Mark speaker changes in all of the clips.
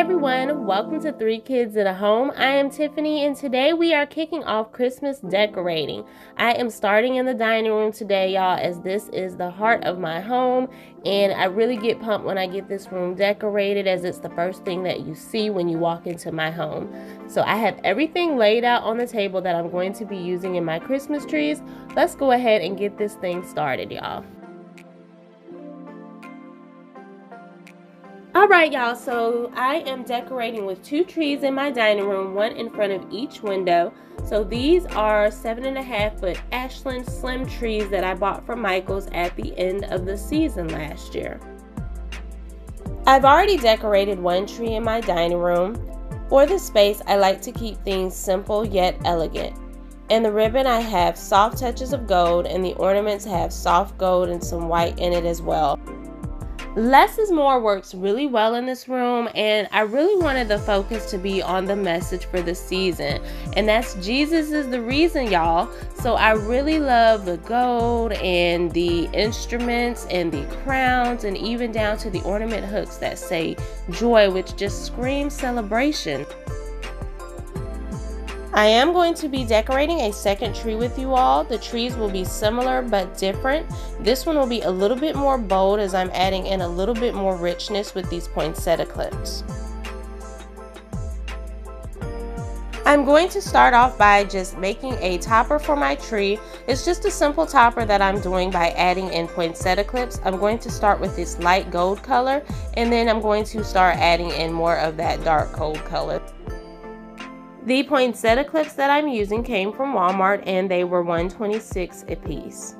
Speaker 1: everyone, welcome to Three Kids in a Home. I am Tiffany and today we are kicking off Christmas decorating. I am starting in the dining room today, y'all, as this is the heart of my home and I really get pumped when I get this room decorated as it's the first thing that you see when you walk into my home. So I have everything laid out on the table that I'm going to be using in my Christmas trees. Let's go ahead and get this thing started, y'all. Alright y'all, so I am decorating with two trees in my dining room, one in front of each window. So these are 7.5 foot Ashland Slim trees that I bought from Michael's at the end of the season last year. I've already decorated one tree in my dining room. For this space, I like to keep things simple yet elegant. In the ribbon I have soft touches of gold and the ornaments have soft gold and some white in it as well. Less is more works really well in this room, and I really wanted the focus to be on the message for the season, and that's Jesus is the reason, y'all. So I really love the gold and the instruments and the crowns and even down to the ornament hooks that say joy, which just screams celebration. I am going to be decorating a second tree with you all. The trees will be similar but different. This one will be a little bit more bold as I'm adding in a little bit more richness with these poinsettia clips. I'm going to start off by just making a topper for my tree. It's just a simple topper that I'm doing by adding in poinsettia clips. I'm going to start with this light gold color and then I'm going to start adding in more of that dark gold color. The poinsettia clips that I'm using came from Walmart and they were $1.26 a piece.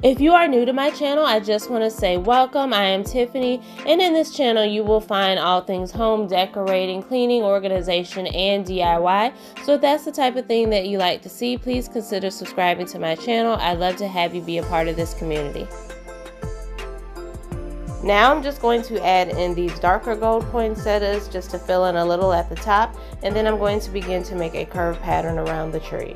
Speaker 1: If you are new to my channel, I just want to say welcome. I am Tiffany and in this channel you will find all things home decorating, cleaning, organization, and DIY. So if that's the type of thing that you like to see, please consider subscribing to my channel. I'd love to have you be a part of this community. Now I'm just going to add in these darker gold poinsettias just to fill in a little at the top, and then I'm going to begin to make a curved pattern around the tree.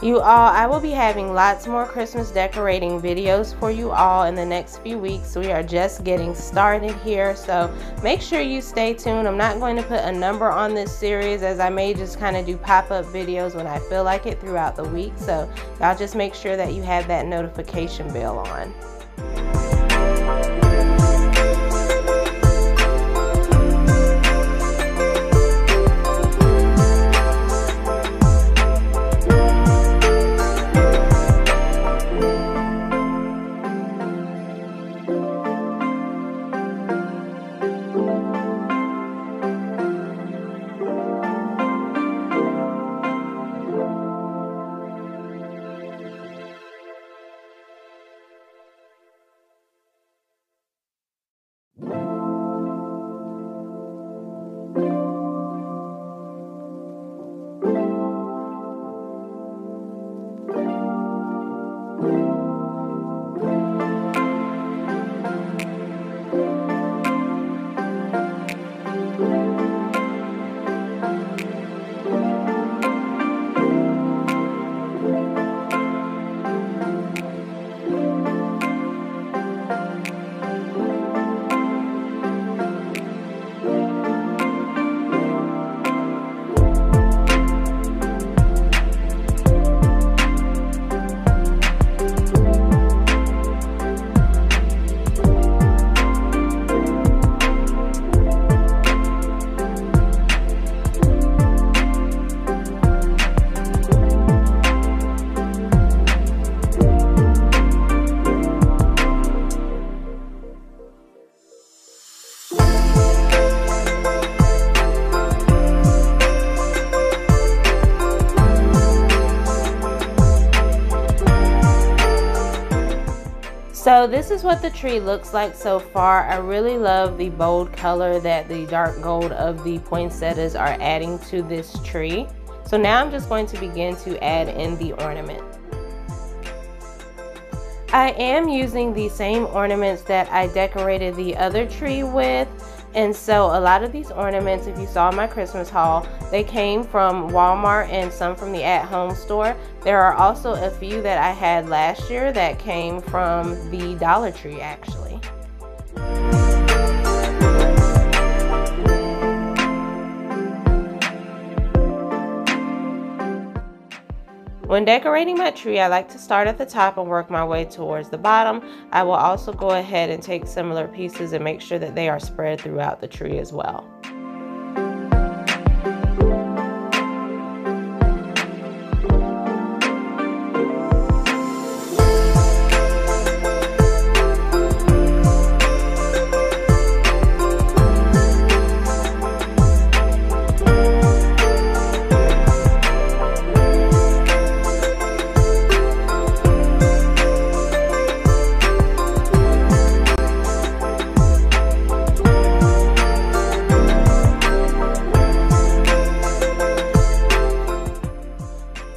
Speaker 1: You all, I will be having lots more Christmas decorating videos for you all in the next few weeks. We are just getting started here, so make sure you stay tuned. I'm not going to put a number on this series as I may just kind of do pop-up videos when I feel like it throughout the week, so y'all just make sure that you have that notification bell on. So this is what the tree looks like so far. I really love the bold color that the dark gold of the poinsettias are adding to this tree. So now I'm just going to begin to add in the ornament. I am using the same ornaments that I decorated the other tree with. And so a lot of these ornaments, if you saw my Christmas haul, they came from Walmart and some from the at-home store. There are also a few that I had last year that came from the Dollar Tree actually. When decorating my tree, I like to start at the top and work my way towards the bottom. I will also go ahead and take similar pieces and make sure that they are spread throughout the tree as well.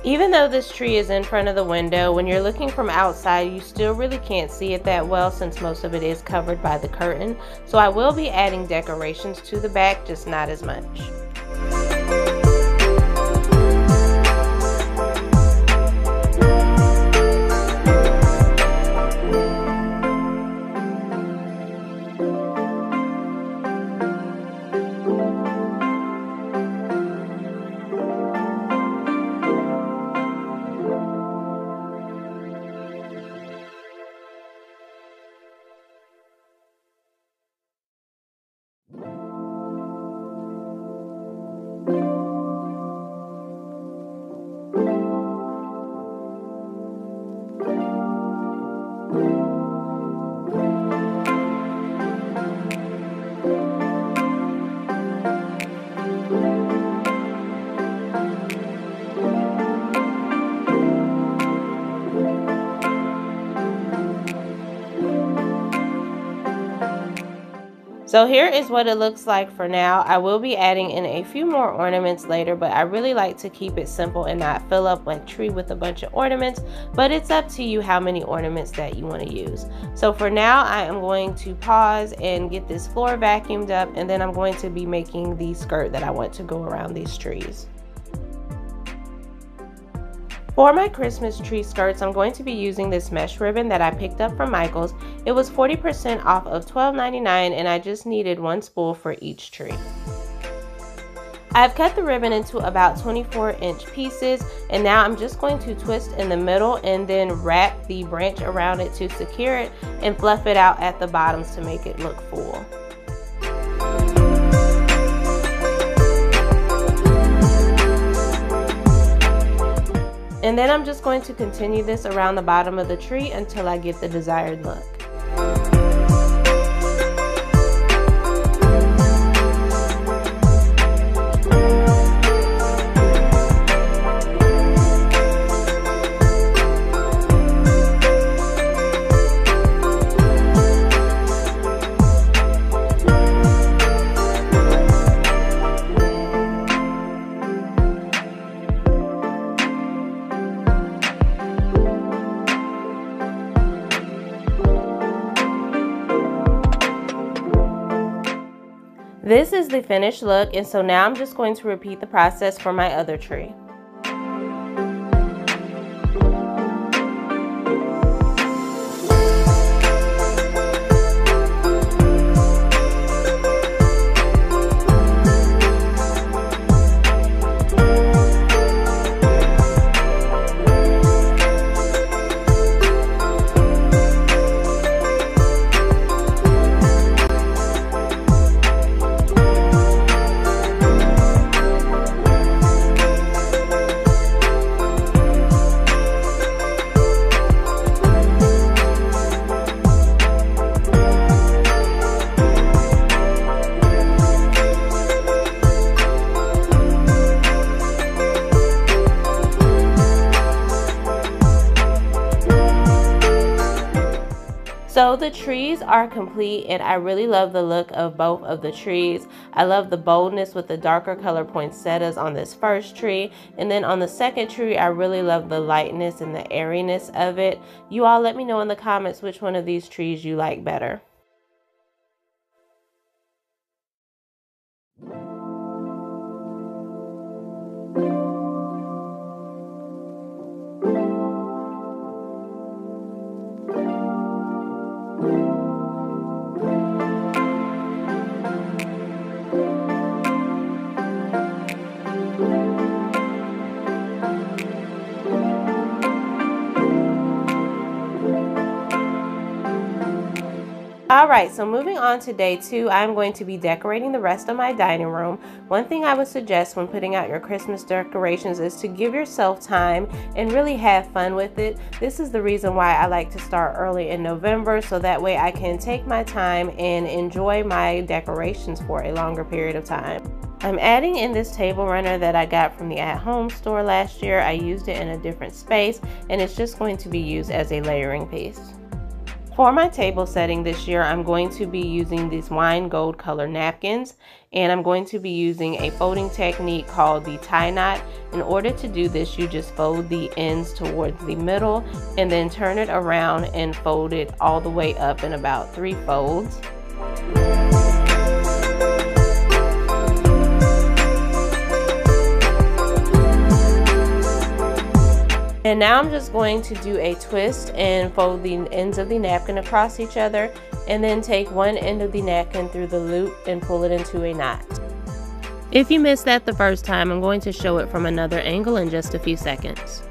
Speaker 1: Even though this tree is in front of the window, when you're looking from outside, you still really can't see it that well since most of it is covered by the curtain. So I will be adding decorations to the back, just not as much. So here is what it looks like for now. I will be adding in a few more ornaments later, but I really like to keep it simple and not fill up my tree with a bunch of ornaments, but it's up to you how many ornaments that you want to use. So for now, I am going to pause and get this floor vacuumed up, and then I'm going to be making the skirt that I want to go around these trees. For my Christmas tree skirts, I'm going to be using this mesh ribbon that I picked up from Michaels. It was 40% off of $12.99, and I just needed one spool for each tree. I've cut the ribbon into about 24-inch pieces, and now I'm just going to twist in the middle and then wrap the branch around it to secure it and fluff it out at the bottoms to make it look full. And then I'm just going to continue this around the bottom of the tree until I get the desired look. This is the finished look, and so now I'm just going to repeat the process for my other tree. So the trees are complete, and I really love the look of both of the trees. I love the boldness with the darker color poinsettias on this first tree, and then on the second tree I really love the lightness and the airiness of it. You all let me know in the comments which one of these trees you like better. Alright, so moving on to day 2, I'm going to be decorating the rest of my dining room. One thing I would suggest when putting out your Christmas decorations is to give yourself time and really have fun with it. This is the reason why I like to start early in November, so that way I can take my time and enjoy my decorations for a longer period of time. I'm adding in this table runner that I got from the At Home store last year. I used it in a different space, and it's just going to be used as a layering piece. For my table setting this year, I'm going to be using these wine gold color napkins, and I'm going to be using a folding technique called the tie knot. In order to do this, you just fold the ends towards the middle and then turn it around and fold it all the way up in about 3 folds. And now I'm just going to do a twist and fold the ends of the napkin across each other, and then take one end of the napkin through the loop and pull it into a knot. If you missed that the first time, I'm going to show it from another angle in just a few seconds.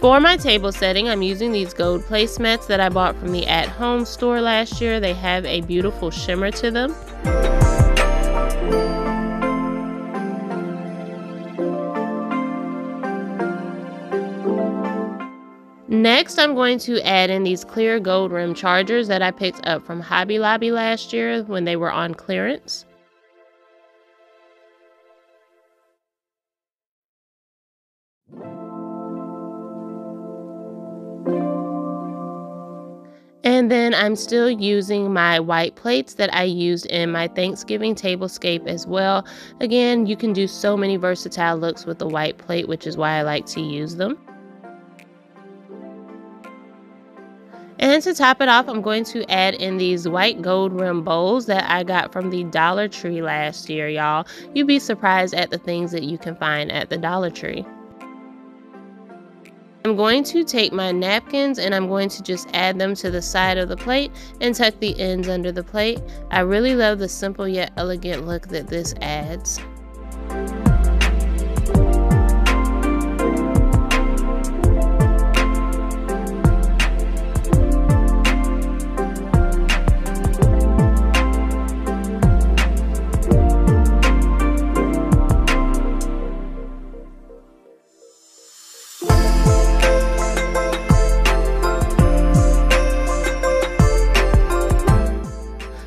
Speaker 1: For my table setting, I'm using these gold placemats that I bought from the At Home store last year. They have a beautiful shimmer to them. Next, I'm going to add in these clear gold rim chargers that I picked up from Hobby Lobby last year when they were on clearance. And then I'm still using my white plates that I used in my Thanksgiving tablescape as well. Again, you can do so many versatile looks with the white plate, which is why I like to use them. And to top it off, I'm going to add in these white gold rim bowls that I got from the Dollar Tree last year, y'all. You'd be surprised at the things that you can find at the Dollar Tree. I'm going to take my napkins and I'm going to just add them to the side of the plate and tuck the ends under the plate. I really love the simple yet elegant look that this adds.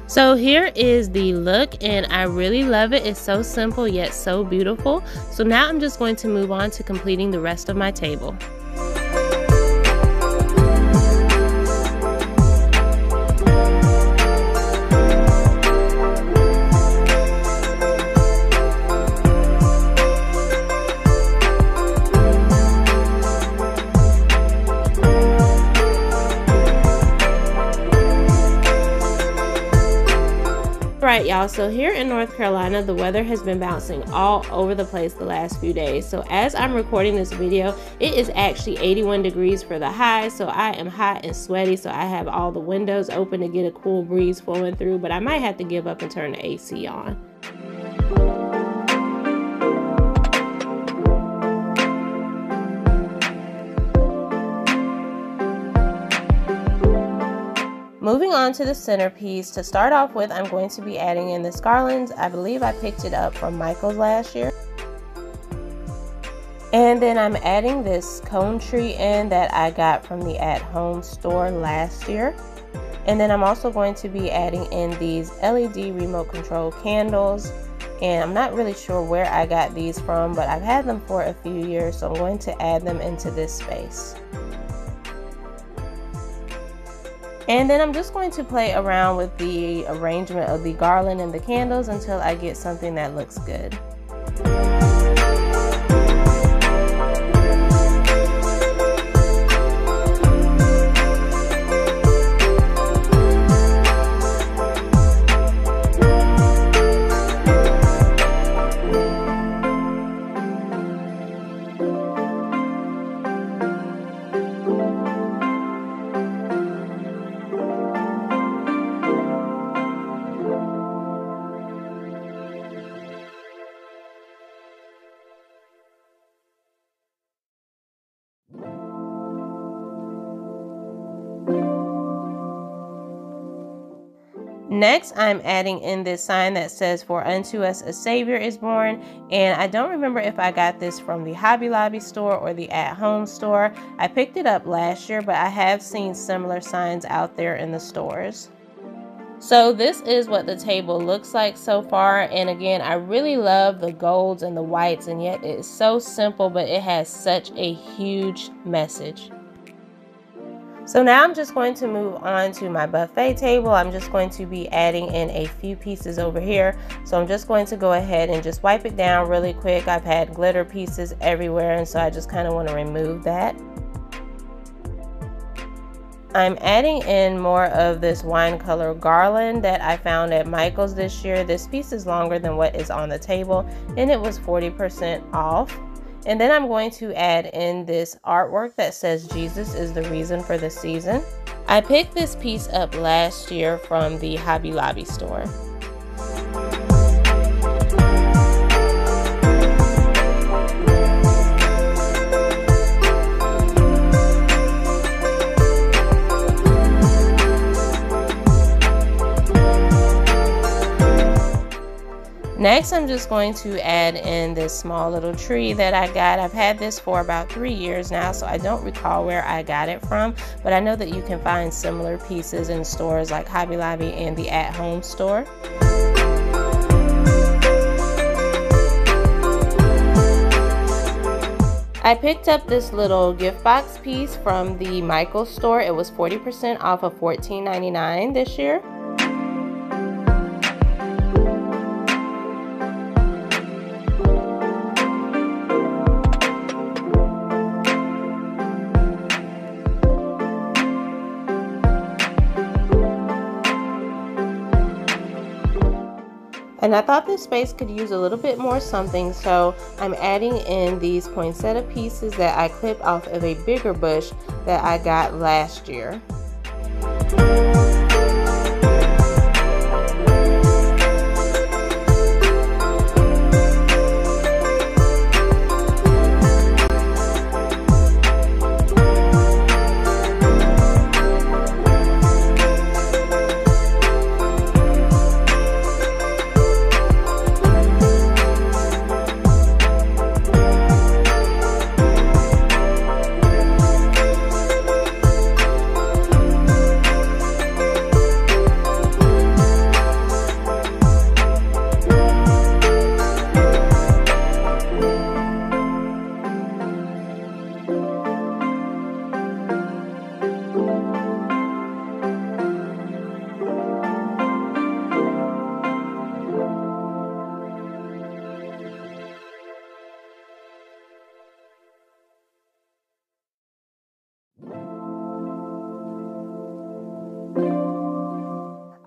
Speaker 1: So here is the look, and I really love it. It's so simple yet so beautiful. So now I'm just going to move on to completing the rest of my table. Alright y'all, so here in North Carolina, the weather has been bouncing all over the place the last few days. So as I'm recording this video, it is actually 81 degrees for the high, so I am hot and sweaty, so I have all the windows open to get a cool breeze flowing through, but I might have to give up and turn the AC on. Moving on to the centerpiece, to start off with, I'm going to be adding in this garland. I believe I picked it up from Michael's last year. And then I'm adding this cone tree in that I got from the At Home store last year. And then I'm also going to be adding in these LED remote control candles. And I'm not really sure where I got these from, but I've had them for a few years, so I'm going to add them into this space. And then I'm just going to play around with the arrangement of the garland and the candles until I get something that looks good. Next, I'm adding in this sign that says, "For unto us a Savior is born," and I don't remember if I got this from the Hobby Lobby store or the At Home store. I picked it up last year, but I have seen similar signs out there in the stores. So this is what the table looks like so far, and again, I really love the golds and the whites, and yet it's so simple, but it has such a huge message. So now I'm just going to move on to my buffet table. I'm just going to be adding in a few pieces over here. So I'm just going to go ahead and just wipe it down really quick. I've had glitter pieces everywhere, and so I just kind of want to remove that. I'm adding in more of this wine color garland that I found at Michael's this year. This piece is longer than what is on the table, and it was 40% off. And then I'm going to add in this artwork that says Jesus is the reason for the season. I picked this piece up last year from the Hobby Lobby store. Next, I'm just going to add in this small little tree that I got. I've had this for about 3 years now, so I don't recall where I got it from, but I know that you can find similar pieces in stores like Hobby Lobby and the At Home store. I picked up this little gift box piece from the Michael's store. It was 40% off of $14.99 this year. And I thought this space could use a little bit more something, so I'm adding in these poinsettia pieces that I clipped off of a bigger bush that I got last year.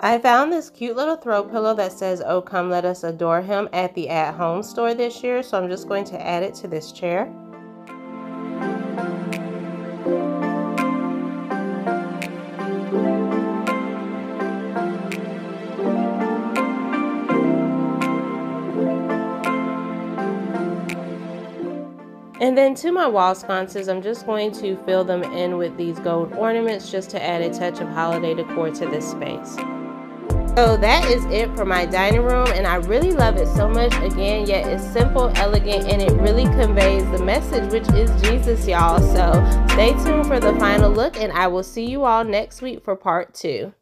Speaker 1: I found this cute little throw pillow that says, "Oh, come let us adore him," at the At Home store this year, so I'm just going to add it to this chair. And then to my wall sconces, I'm just going to fill them in with these gold ornaments just to add a touch of holiday decor to this space. So that is it for my dining room, and I really love it so much. Again, yet it's simple, elegant, and it really conveys the message, which is Jesus, y'all. So stay tuned for the final look, and I will see you all next week for part 2.